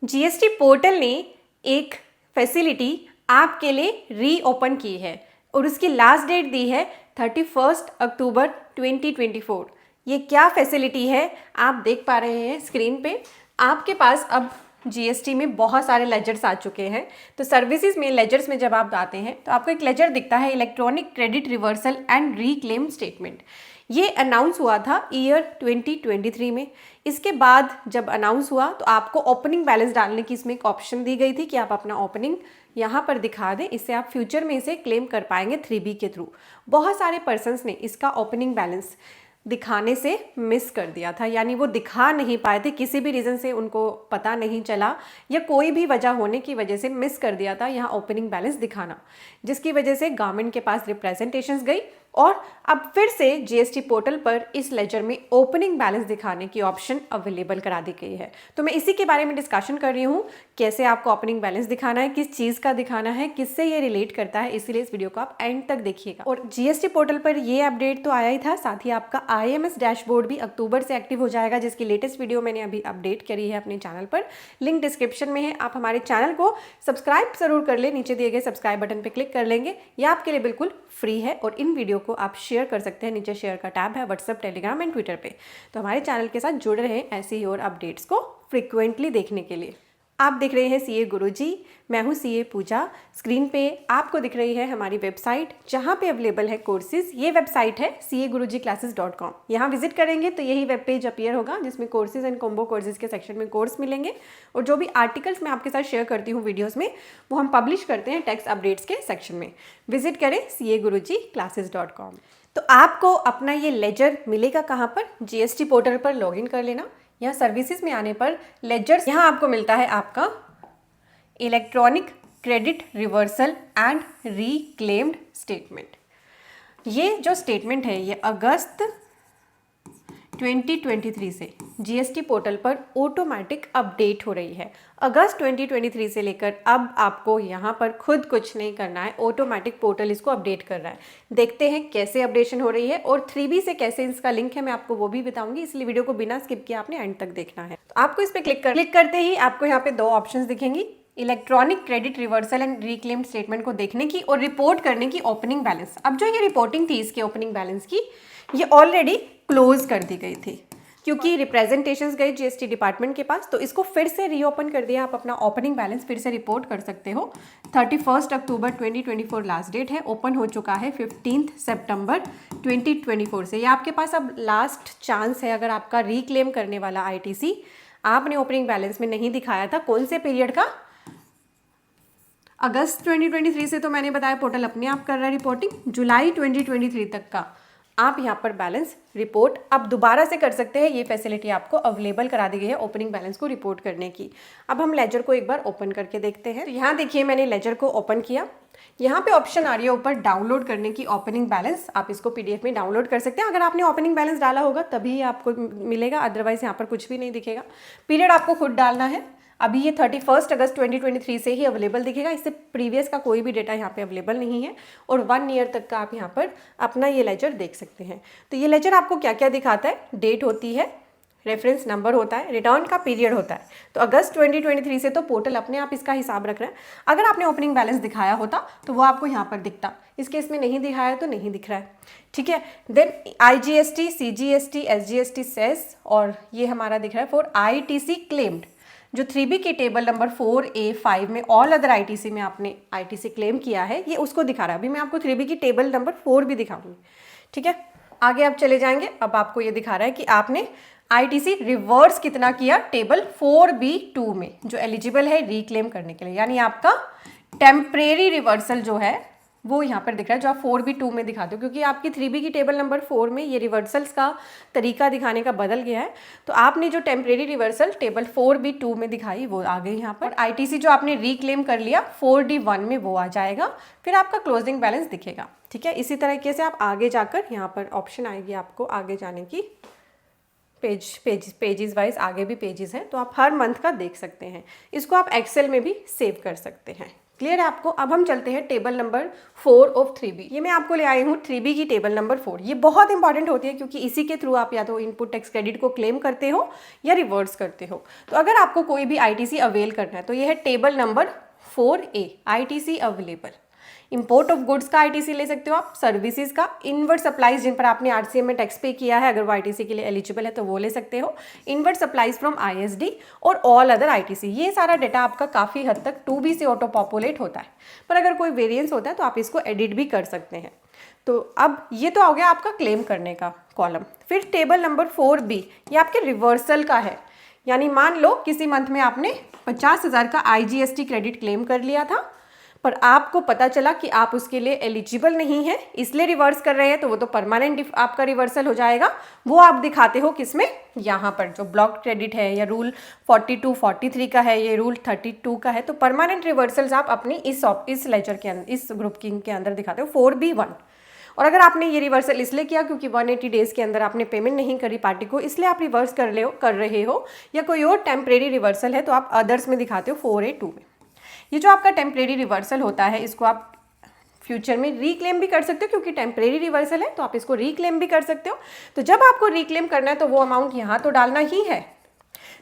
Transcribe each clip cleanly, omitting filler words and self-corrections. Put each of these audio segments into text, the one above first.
GST portal ने एक facility आपके लिए रीओपन की है और उसकी लास्ट डेट दी है 31 अक्टूबर 2024। ये क्या फैसिलिटी है आप देख पा रहे हैं स्क्रीन पे। आपके पास अब जीएसटी में बहुत सारे लेजर्स आ चुके हैं। तो सर्विसेज में लेजर्स में जब आप आते हैं तो आपको एक लेजर दिखता है, electronic credit reversal and reclaim statement. ये अनाउंस हुआ था ईयर 2023 में। इसके बाद जब अनाउंस हुआ तो आपको ओपनिंग बैलेंस डालने की इसमें एक ऑप्शन दी गई थी कि आप अपना ओपनिंग यहाँ पर दिखा दें, इससे आप फ्यूचर में इसे क्लेम कर पाएंगे 3B के थ्रू। बहुत सारे पर्सन्स ने इसका ओपनिंग बैलेंस दिखाने से मिस कर दिया था, यानी वो दिखा नहीं पाए थे, किसी भी रीज़न से उनको पता नहीं चला या कोई भी वजह होने की वजह से मिस कर दिया था यहाँ ओपनिंग बैलेंस दिखाना, जिसकी वजह से गवर्नमेंट के पास रिप्रेजेंटेशंस गई और अब फिर से जीएसटी पोर्टल पर इस लेजर में ओपनिंग बैलेंस दिखाने की ऑप्शन अवेलेबल करा दी गई है। तो मैं इसी के बारे में डिस्कशन कर रही हूँ, कैसे आपको ओपनिंग बैलेंस दिखाना है, किस चीज़ का दिखाना है, किससे ये रिलेट करता है, इसीलिए इस वीडियो को आप एंड तक देखिएगा। और जीएसटी पोर्टल पर ये अपडेट तो आया ही था, साथ ही आपका IMS डैशबोर्ड भी अक्टूबर से एक्टिव हो जाएगा, जिसकी लेटेस्ट वीडियो मैंने अभी अपडेट करी है अपने चैनल पर, लिंक डिस्क्रिप्शन में है। आप हमारे चैनल को सब्सक्राइब जरूर कर ले, नीचे दिए गए सब्सक्राइब बटन पर क्लिक कर लेंगे, ये आपके लिए बिल्कुल फ्री है। और इन वीडियो को आप शेयर कर सकते हैं, नीचे शेयर का टैब है व्हाट्सएप, टेलीग्राम एंड ट्विटर पे। तो हमारे चैनल के साथ जुड़े रहें ऐसे ही और अपडेट्स को फ्रिक्वेंटली देखने के लिए। आप देख रहे हैं सीए गुरुजी, मैं हूं सीए पूजा। स्क्रीन पे आपको दिख रही है हमारी वेबसाइट जहां पे अवेलेबल है कोर्सेज। ये वेबसाइट है CA-Guruji-Classes.com। यहाँ विजिट करेंगे तो यही वेब पेज अपीयर होगा, जिसमें कोर्सेज एंड कॉम्बो कोर्सेज के सेक्शन में कोर्स मिलेंगे और जो भी आर्टिकल्स मैं आपके साथ शेयर करती हूँ वीडियोज़ में, वो हम पब्लिश करते हैं टेक्स्ट अपडेट्स के सेक्शन में। विजिट करें CA-Guruji-Classes.com। तो आपको अपना ये लेजर मिलेगा कहाँ पर? जीएसटी पोर्टल पर लॉगिन कर लेना। यहाँ सर्विसेज में आने पर लेजर, यहाँ आपको मिलता है आपका electronic credit reversal and reclaimed statement. ये जो स्टेटमेंट है ये अगस्त 2023 से जीएसटी पोर्टल पर ऑटोमेटिक अपडेट हो रही है। अगस्त 2023 से लेकर अब आपको यहाँ पर खुद कुछ नहीं करना है, ऑटोमेटिक पोर्टल इसको अपडेट कर रहा है। देखते हैं कैसे अपडेशन हो रही है और 3B से कैसे इसका लिंक है, मैं आपको वो भी बताऊंगी, इसलिए वीडियो को बिना स्किप किए आपने एंड तक देखना है। तो आपको इस पर क्लिक करते ही आपको यहाँ पे 2 ऑप्शन दिखेंगी, electronic credit reversal and reclaimed statement को देखने की और रिपोर्ट करने की ओपनिंग बैलेंस। अब जो ये रिपोर्टिंग थी इसके ओपनिंग बैलेंस की, ये ऑलरेडी क्लोज कर दी गई थी क्योंकि रिप्रेजेंटेशंस गए जीएसटी डिपार्टमेंट के पास, तो इसको फिर से रीओपन कर दिया। आप अपना ओपनिंग बैलेंस फिर से रिपोर्ट कर सकते हो। 31 अक्टूबर 2024 लास्ट डेट है, ओपन हो चुका है 15 सितंबर 2024 से। ये आपके पास अब लास्ट चांस है, अगर आपका रिक्लेम करने वाला आईटीसी आपने ओपनिंग बैलेंस में नहीं दिखाया था। कौन से पीरियड का? अगस्त 2023 से तो मैंने बताया पोर्टल अपने आप कर रहा है रिपोर्टिंग। जुलाई 2023 तक का आप यहाँ पर बैलेंस रिपोर्ट अब दोबारा से कर सकते हैं। ये फैसिलिटी आपको अवेलेबल करा दी गई है ओपनिंग बैलेंस को रिपोर्ट करने की। अब हम लेजर को एक बार ओपन करके देखते हैं। तो यहाँ देखिए मैंने लेजर को ओपन किया, यहाँ पे ऑप्शन आ रही है ऊपर डाउनलोड करने की ओपनिंग बैलेंस। आप इसको PDF में डाउनलोड कर सकते हैं। अगर आपने ओपनिंग बैलेंस डाला होगा तभी आपको मिलेगा, अदरवाइज यहाँ पर कुछ भी नहीं दिखेगा। पीरियड आपको खुद डालना है। अभी ये 31 अगस्त 2023 से ही अवेलेबल दिखेगा, इससे प्रीवियस का कोई भी डेटा यहाँ पे अवेलेबल नहीं है। और 1 ईयर तक का आप यहाँ पर अपना ये लेजर देख सकते हैं। तो ये लेजर आपको क्या क्या दिखाता है? डेट होती है, रेफरेंस नंबर होता है, रिटर्न का पीरियड होता है। तो अगस्त 2023 से तो पोर्टल अपने आप इसका हिसाब रख रहा है। अगर आपने ओपनिंग बैलेंस दिखाया होता तो वो आपको यहाँ पर दिखता, इस केस में नहीं दिखाया तो नहीं दिख रहा है, ठीक है। Then IGST, CGST, SGST cess, और ये हमारा दिख रहा है फॉर ITC क्लेम्ड। जो 3B की टेबल नंबर 4A5 में ऑल अदर ITC में आपने ITC क्लेम किया है, ये उसको दिखा रहा है। अभी मैं आपको 3B की टेबल नंबर 4 भी दिखाऊंगी, ठीक है। आगे आप चले जाएंगे, अब आपको ये दिखा रहा है कि आपने ITC रिवर्स कितना किया टेबल 4B2 में, जो एलिजिबल है रीक्लेम करने के लिए। यानी आपका टेम्परेरी रिवर्सल जो है वो यहाँ पर दिख रहा है, जो आप 4B2 में दिखाते हो, क्योंकि आपकी 3B की टेबल नंबर 4 में ये रिवर्सल्स का तरीका दिखाने का बदल गया है। तो आपने जो टेम्परेरी रिवर्सल टेबल 4B2 में दिखाई वो आ गई यहाँ पर। ITC जो आपने रीक्लेम कर लिया 4D1 में वो आ जाएगा, फिर आपका क्लोजिंग बैलेंस दिखेगा, ठीक है। इसी तरीके से आप आगे जाकर यहाँ पर ऑप्शन आएगी आपको आगे जाने की, पेजेस वाइज आगे भी पेजेस हैं, तो आप हर मंथ का देख सकते हैं। इसको आप एक्सेल में भी सेव कर सकते हैं, क्लियर है आपको। अब हम चलते हैं टेबल नंबर 4 ऑफ 3B। ये मैं आपको ले आई हूँ 3B की टेबल नंबर 4। ये बहुत इंपॉर्टेंट होती है क्योंकि इसी के थ्रू आप या तो इनपुट टैक्स क्रेडिट को क्लेम करते हो या रिवर्स करते हो। तो अगर आपको कोई भी ITC अवेल करना है तो ये है table number 4A, ITC available. Import of goods का ITC ले सकते हो आप, सर्विसेज का, इनवर्ड सप्लाईज जिन पर आपने RCM में टैक्स पे किया है, अगर वो ITC के लिए एलिजिबल है तो वो ले सकते हो, इनवर्ड सप्लाईज फ्रॉम ISD और ऑल अदर ITC। ये सारा डाटा आपका काफ़ी हद तक 2B से ऑटो पॉपुलेट होता है, पर अगर कोई वेरिएंस होता है तो आप इसको एडिट भी कर सकते हैं। तो अब ये तो हो गया आपका क्लेम करने का कॉलम। फिर टेबल नंबर 4B, ये आपके रिवर्सल का है। यानी मान लो किसी मंथ में आपने 50,000 का IGST क्रेडिट क्लेम कर लिया था, पर आपको पता चला कि आप उसके लिए एलिजिबल नहीं है, इसलिए रिवर्स कर रहे हैं, तो वो तो परमानेंट आपका रिवर्सल हो जाएगा। वो आप दिखाते हो किसमें, यहाँ पर जो ब्लॉक क्रेडिट है या रूल 42, 43 का है, ये रूल 32 का है। तो परमानेंट रिवर्सल्स आप अपनी इस लेजर के अंदर, इस ग्रुप किंग के अंदर दिखाते हो 4B1। और अगर आपने ये रिवर्सल इसलिए किया क्योंकि 180 डेज़ के अंदर आपने पेमेंट नहीं करी पार्टी को, इसलिए आप रिवर्स कर रहे हो, या कोई और टेम्परेरी रिवर्सल है तो आप अदर्स में दिखाते हो 4A2 में। ये जो आपका टेम्परेरी रिवर्सल होता है, इसको आप फ्यूचर में रीक्लेम भी कर सकते हो क्योंकि टेम्परेरी रिवर्सल है, तो आप इसको रीक्लेम भी कर सकते हो। तो जब आपको रीक्लेम करना है तो वो अमाउंट यहाँ तो डालना ही है।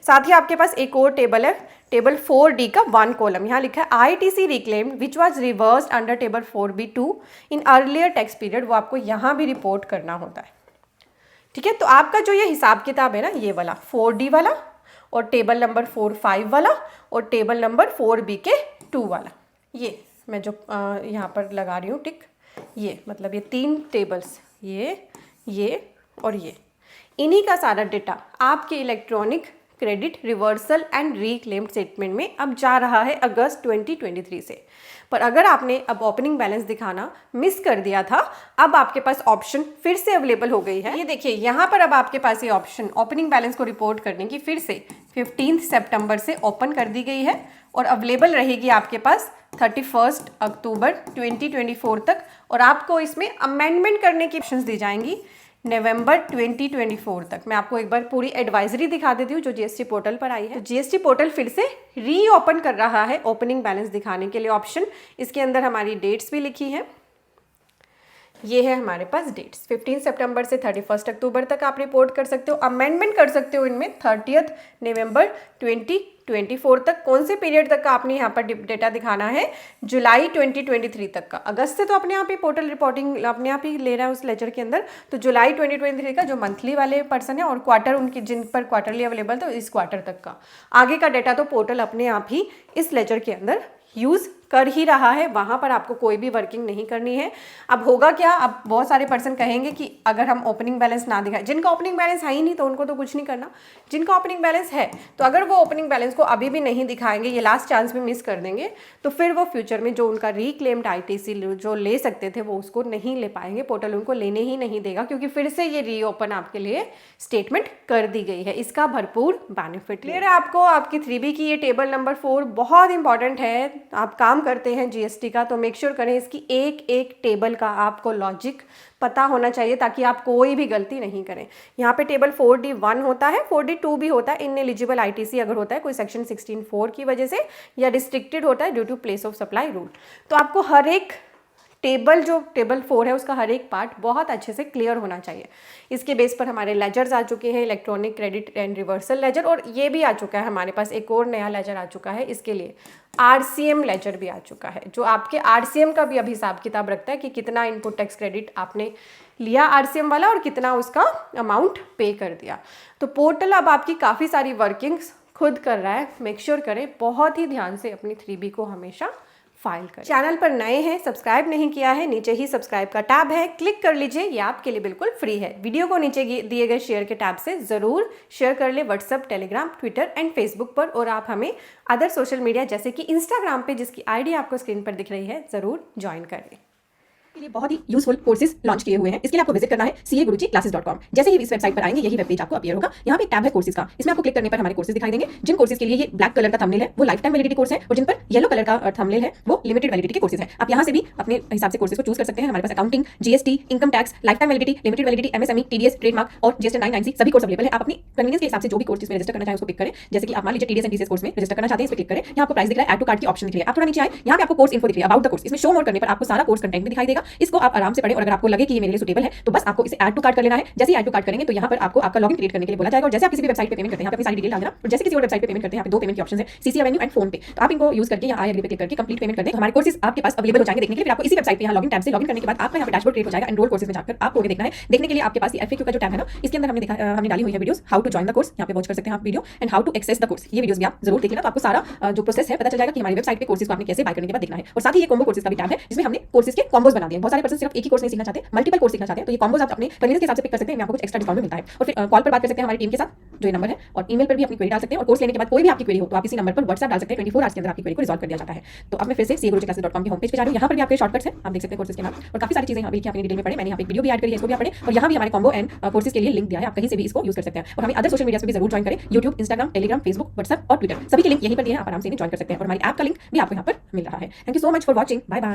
साथ ही आपके पास एक और टेबल है, टेबल 4D का 1 कॉलम। यहाँ लिखा है ITC reclaim which was reversed under table 4B2 in earlier tax period. वो आपको यहाँ भी रिपोर्ट करना होता है, ठीक है। तो आपका जो ये हिसाब किताब है ना, ये वाला 4D वाला और टेबल नंबर 4-5 वाला और टेबल नंबर 4B के 2 वाला, ये मैं जो यहाँ पर लगा रही हूँ टिक, ये मतलब ये 3 टेबल्स, ये और ये, इन्हीं का सारा डेटा आपके electronic credit reversal and reclaim statement में अब जा रहा है अगस्त 2023 से। पर अगर आपने अब ओपनिंग बैलेंस दिखाना मिस कर दिया था, अब आपके पास ऑप्शन फिर से अवेलेबल हो गई है। ये देखिए यहाँ पर अब आपके पास ये ऑप्शन ओपनिंग बैलेंस को रिपोर्ट करने की फिर से 15 सितंबर से ओपन कर दी गई है और अवेलेबल रहेगी आपके पास 31 अक्टूबर 2024 तक। और आपको इसमें अमेंडमेंट करने की ऑप्शंस दी जाएंगी नवंबर 2024 तक। मैं आपको एक बार पूरी एडवाइजरी दिखा देती हूँ जो GST पोर्टल पर आई है। तो GST पोर्टल फिर से रीओपन कर रहा है ओपनिंग बैलेंस दिखाने के लिए ऑप्शन। इसके अंदर हमारी डेट्स भी लिखी हैं, ये है हमारे पास डेट्स 15 सितंबर से 31 अक्टूबर तक आप रिपोर्ट कर सकते हो। अमेंडमेंट कर सकते हो इनमें 30 नवंबर 2024 तक। कौन से पीरियड तक का आपने यहाँ पर डेटा दिखाना है, जुलाई 2023 तक का। अगस्त से तो अपने आप ही पोर्टल रिपोर्टिंग अपने आप ही ले रहा है उस लेजर के अंदर, तो जुलाई 2023 का जो मंथली वाले पर्सन है और क्वार्टर उनकी जिन पर क्वार्टरली अवेलेबल, तो इस क्वार्टर तक का आगे का डेटा तो पोर्टल अपने आप ही इस लेजर के अंदर यूज़ कर ही रहा है, वहाँ पर आपको कोई भी वर्किंग नहीं करनी है। अब होगा क्या, अब बहुत सारे पर्सन कहेंगे कि अगर हम ओपनिंग बैलेंस ना दिखाएं, जिनका ओपनिंग बैलेंस है ही नहीं तो उनको तो कुछ नहीं करना। जिनका ओपनिंग बैलेंस है तो अगर वो ओपनिंग बैलेंस को अभी भी नहीं दिखाएंगे, ये लास्ट चांस भी मिस कर देंगे, तो फिर वो फ्यूचर में जो उनका रीक्लेम्ड ITC जो ले सकते थे वो उसको नहीं ले पाएंगे, पोर्टल उनको लेने ही नहीं देगा क्योंकि फिर से ये रीओपन आपके लिए स्टेटमेंट कर दी गई है। इसका भरपूर बेनिफिट क्लियर है आपको। आपकी 3B की ये टेबल नंबर 4 बहुत इंपॉर्टेंट है। आप काम करते हैं GST का तो मेक श्योर करें इसकी एक एक टेबल का आपको लॉजिक पता होना चाहिए ताकि आप कोई भी गलती नहीं करें। यहाँ पे टेबल 4D1 होता है, 4D2 भी होता है। इनएलिजिबल ITC अगर होता है कोई सेक्शन 16(4) की वजह से, या रिस्ट्रिक्टेड होता है due to place of supply rule. तो आपको हर एक टेबल जो टेबल 4 है उसका हर एक पार्ट बहुत अच्छे से क्लियर होना चाहिए। इसके बेस पर हमारे लेजर्स आ चुके हैं, electronic credit and reversal ledger, और ये भी आ चुका है हमारे पास एक और नया लेजर आ चुका है। इसके लिए RCM लेजर भी आ चुका है जो आपके RCM का भी अभी हिसाब किताब रखता है कि कितना इनपुट टैक्स क्रेडिट आपने लिया RCM वाला और कितना उसका अमाउंट पे कर दिया। तो पोर्टल अब आपकी काफ़ी सारी वर्किंग्स खुद कर रहा है। मेक श्योर करें बहुत ही ध्यान से अपनी 3B को हमेशा फाइल करें। चैनल पर नए हैं, सब्सक्राइब नहीं किया है, नीचे ही सब्सक्राइब का टैब है, क्लिक कर लीजिए, ये आपके लिए बिल्कुल फ्री है। वीडियो को नीचे दिए गए शेयर के टैब से ज़रूर शेयर कर ले WhatsApp, Telegram, Twitter and Facebook पर, और आप हमें अदर सोशल मीडिया जैसे कि इंस्टाग्राम पे जिसकी ID आपको स्क्रीन पर दिख रही है ज़रूर ज्वाइन करें। के लिए बहुत ही यूजफुल कोर्सेज लॉन्च किए हुए हैं। इसके लिए आपको विजिट करना है caguruchiclasses.com। जैसे ही इस वेबसाइट पर आएंगे यही वेब पेज आपको अपीयर होगा। यहाँ पे एक टैब है कोर्सेज का, इसमें आपको क्लिक करने पर हमारे कोर्सेज दिखाई देंगे। जिन कोर्सेज के लिए ये ब्लैक कलर का थंबनेल है वो लाइफ टाइम वैलिडिटी कोर्स है और जिन पर येलो कलर का थंबनेल है वो लिमिटेड वैलिडिटी के कोर्सेज है। आप यहाँ से भी अपने हिसाब से कोर्सेज को चूज कर सकते हैं। हमारे पास accounting, GST, income tax, life time validity, limited validity, MSME, TDS, trademark और जीएसटी 990 सभी कोर्स अवेलेबल है। आप अपनी कन्वीनियंस के हिसाब से जो भी कोर्स में रजिस्टर करना चाहें उसको पिक करें। जैसे कि आप मान लीजिए टीडीएस एंड टीसीएस कोर्स में रजिस्टर करना चाहते हैं, इस पर क्लिक करें। यहाँ आपको प्राइस दिख रहा है, ऐड टू कार्ट की ऑप्शन दिख रही है। आप थोड़ा नीचे आए, यहाँ पे आपको कोर्स इन्फो दिख रही है, अबाउट द कोर्स। इसमें शो मोर करने पर आपको सारा कोर्स कंटेंट भी दिखाई देगा। इसको आप आराम से पढ़ें और अगर आपको लगे कि ये मेरे लिए सुटेबल है तो बस आपको इसे ऐड टू कार्ट कर लेना है। जैसे ही ऐड टू कार्ट करेंगे तो यहाँ पर आपको आपका लॉगिन क्रिएट करने के लिए बोला जाएगा और जैसे आप किसी भी वेबसाइट पे पेमेंट करते हैं, यहाँ पे अपनी सारी डिटेल डाल देना। और जैसे किसी और वेबसाइट पे पेमेंट करते हैं, यहाँ पे दो पेमेंट के ऑप्शन है, सीसी एवेन्यू एंड फोन पे। तो आप इनको यूज करके यहाँ आई एग्री पे क्लिक करके कंप्लीट पेमेंट कर दें। हमारे कोर्सेज आपके पास अवेलेबल हो जाएंगे देखने के लिए। फिर आपको इसी वेबसाइट पे यहाँ लॉगिन टैब से लॉगिन करने के बाद आपका यहाँ पे डैशबोर्ड क्रिएट हो जाएगा। एनरोल कोर्सेज में जाकर आपको देखना है। देखने के लिए आपके पास ये एफएक्यू का जो टैब है ना, इसके अंदर हमने डाली हुई है videos, how to join the course. यहाँ पे वॉच कर सकते हैं आप video, and how to access the course. ये वीडियोस भी आप जरूर देखना, तो आपको सारा जो प्रोसेस है पता चल जाएगा कि हमारी वेबसाइट पे कोर्सेज को आपने कैसे बाय करने के बाद देखना है। और साथ ही ये कॉम्बो कोर्सेज का भी टैब है जिसमें हमने कोर्सेज के कॉम्बोज बना दिए। बहुत सारे पर्सन सिर्फ एक ही कोर्स नहीं सीखना चाहते, मल्टीपल कोर्स सीखना चाहते हैं, तो ये कॉम्बोज आप अपने कन्वीनियंस के हिसाब से पिक कर सकते हैं। आपको कुछ एक्स्ट्रा डिस्काउंट मिलता है। और फिर कॉल पर बात कर सकते हैं हमारी टीम के साथ, जो ये नंबर है, और ईमेल पर भी अपनी क्वेरी डाल सकते हैं। और कोर्स लेने के बाद कोई भी आपकी क्वेरी हो तो आप इसी नंबर पर व्हाट्सएप डाल सकते हैं। 24 आवर्स के अंदर आपकी क्वेरी को रिजॉल्व कर दिया जाता है। तो अब मैं फिर से caguruchiclasses.com की होम पेज पे जा रही हूँ। यहाँ पर भी आपके शॉर्टकट्स हैं, आप देख सकते हैं कोर्सेज के नाम और काफी सारी चीजें यहाँ पे डिटेल में पढ़े। मैंने यहाँ पे वीडियो भी ऐड करी है, इसको भी आप पढ़े। और यहाँ भी हमारे कॉम्बो एंड कोर्सेज के लिए लिंक दिया है, आप कहीं से भी इसको यूज कर सकते हैं। और हमें अदर सोशल मीडिया पे भी जरूर ज्वाइन करें, YouTube, Instagram, Telegram, Facebook, WhatsApp और ट्विटर, सभी के लिंक यहीं पर दिए हैं। आप आराम से ज्वाइन कर सकते हैं और हमारी ऐप का लिंक भी आपको यहाँ पर मिल रहा है। Thank you so much for watching. Bye bye.